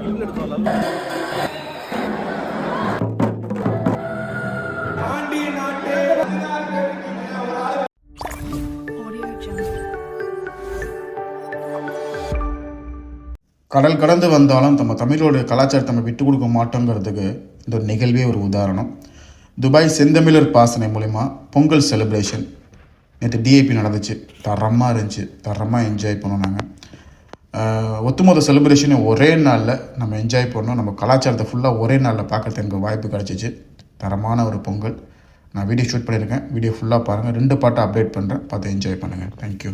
கடல் கடந்து வந்தாலும் நம்ம தமிழோட கலாச்சாரத்தை நம்ம விட்டு கொடுக்க மாட்டோங்கிறதுக்கு இந்த ஒரு நிகழ்வே ஒரு உதாரணம். துபாய் செந்தமிழர் பாசனை மூலிமா பொங்கல் செலிப்ரேஷன் நேற்று டிஐபி நடந்துச்சு. தரமாக இருந்துச்சு, தரமாக என்ஜாய் பண்ணோம். நாங்கள் ஒத்துமொத்த செலிப்ரேஷனை ஒரே நாளில் நம்ம என்ஜாய் பண்ணோம். நம்ம கலாச்சாரத்தை ஃபுல்லாக ஒரே நாளில் பார்க்குறதுக்கு எனக்கு வாய்ப்பு கிடச்சிச்சு. தரமான ஒரு பொங்கல். நான் வீடியோ ஷூட் பண்ணியிருக்கேன், வீடியோ ஃபுல்லாக பாருங்கள். 2 பாட்டை அப்டேட் பண்ணுறேன், பார்த்து என்ஜாய் பண்ணுங்கள். தேங்க்யூ.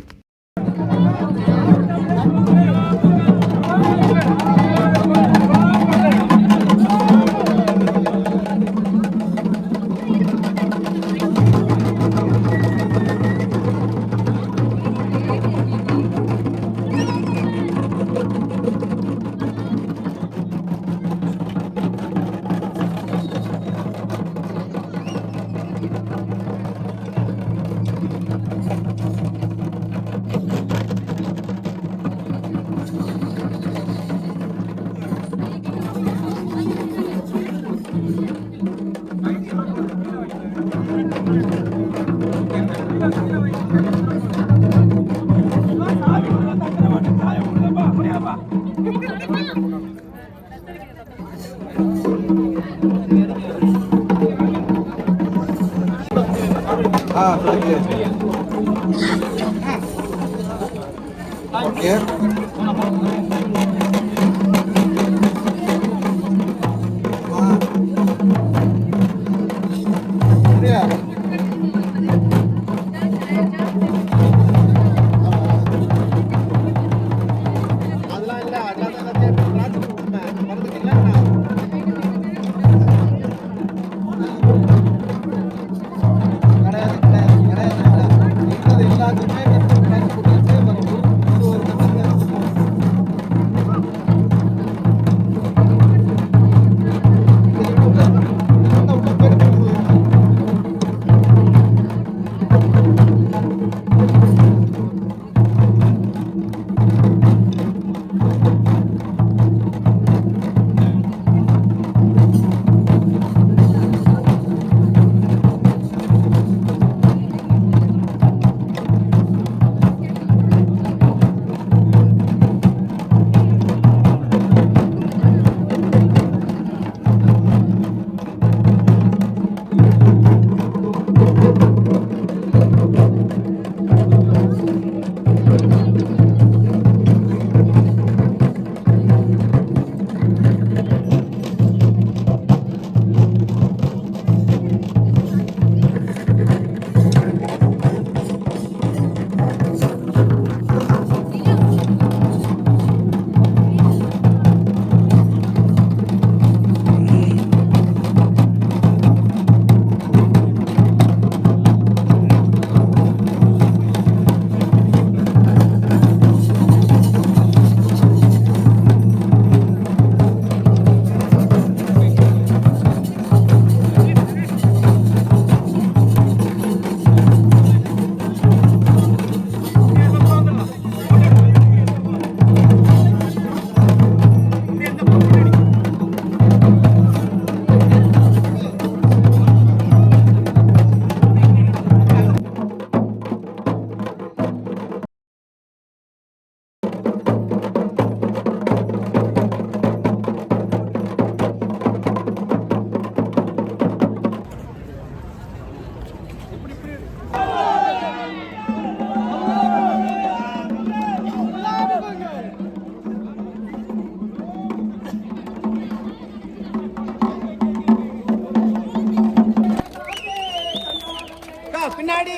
பின்னாடி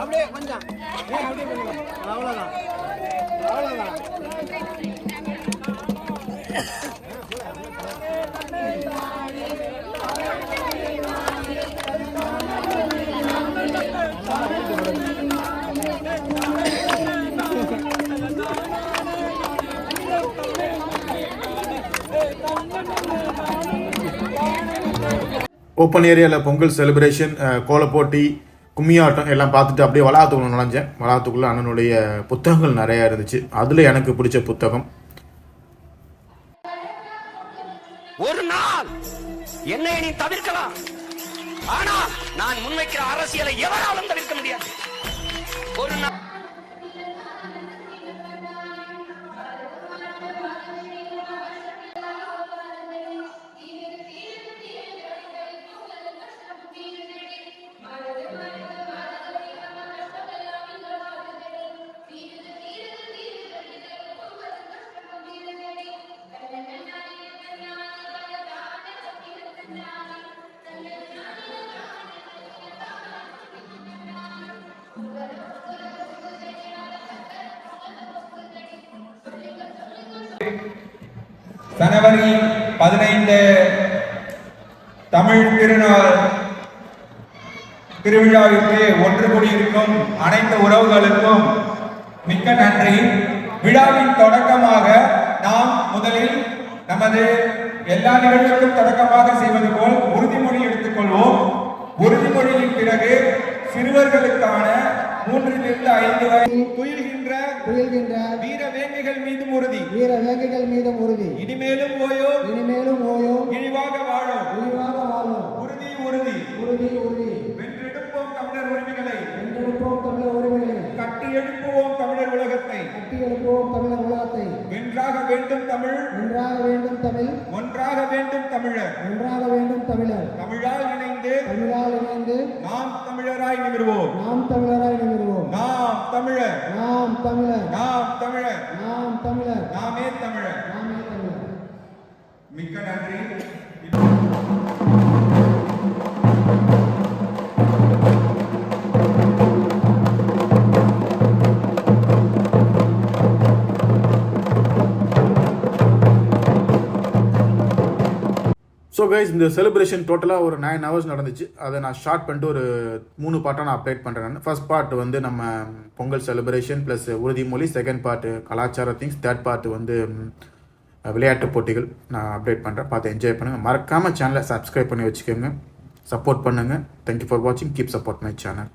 அப்படியே கொஞ்சம் அப்படியே அவ்வளோதான் அவ்வளோதான். ஓப்பன் ஏரியாவில் பொங்கல் செலிப்ரேஷன், கோலப்போட்டி, கும்மியாட்டம் எல்லாம் பார்த்துட்டு அப்படியே வளாகத்துக்குள்ள நுழைஞ்சேன். வளாகத்துக்குள்ளே அண்ணனுடைய புத்தகங்கள் நிறையா இருந்துச்சு. அதில் எனக்கு பிடிச்ச புத்தகம் ஒரு நாள் என்னை நீ தவிர்க்கலாம், ஆனா நான் முன்வைக்கிற அரசியலை எவராலும் தவிர்க்க முடியாது. ஒரு நாள் ஜனவரி 15 தமிழ் திருவிழாவிற்கு ஒன்று கூடியிருக்கும் அனைத்து உறவுகளுக்கும் மிக்க நன்றி. விழாவின் தொடக்கமாக நாம் முதலில் நமது எல்லா நிகழ்வுகளுக்கும் தொடக்கமாக செய்வது போல் உறுதிமொழி எடுத்துக்கொள்வோம். உறுதிமொழியின் பிறகு சிறுவர்களுக்கான 3 to 5 வயது துயில்கின்ற வீர வேங்கைகள் மீதும் உறுதி. இனிமேலும் ஓயோம் இழிவாக வாழும் உறுதி. வென்றெடுப்போம் தமிழர் உரிமைகளை, கட்டி எழுப்புவோம் தமிழர் உலகத்தை. வென்றாக வேண்டும் தமிழ், ஒன்றாக வேண்டும் தமிழர். தமிழால் இணைந்து நாம் தமிழராய் நிமிர்வோம். நாம் தமிழர், நாமே தமிழர். மிக்க நன்றி. ஸோ கைஸ், இந்த செலிப்ரேஷன் டோட்டலாக ஒரு 9 hours நடந்துச்சு. அதை நான் ஷார்ட் பண்ணிட்டு ஒரு 3 பார்ட்டாக நான் அப்டேட் பண்ணுறேன். ஃபர்ஸ்ட் பார்ட் வந்து நம்ம பொங்கல் செலிப்ரேஷன் ப்ளஸ் உறுதிமொழி, செகண்ட் பார்ட் கலாச்சார திங்ஸ், தேர்ட் பார்ட் வந்து விளையாட்டு போட்டிகள் நான் அப்டேட் பண்ணுறேன். பார்த்து என்ஜாய் பண்ணுங்கள். மறக்காமல் சேனலை சப்ஸ்கிரைப் பண்ணி வச்சுக்கோங்க, சப்போர்ட் பண்ணுங்கள். தேங்க்யூ ஃபார் வாட்சிங். Keep support my channel.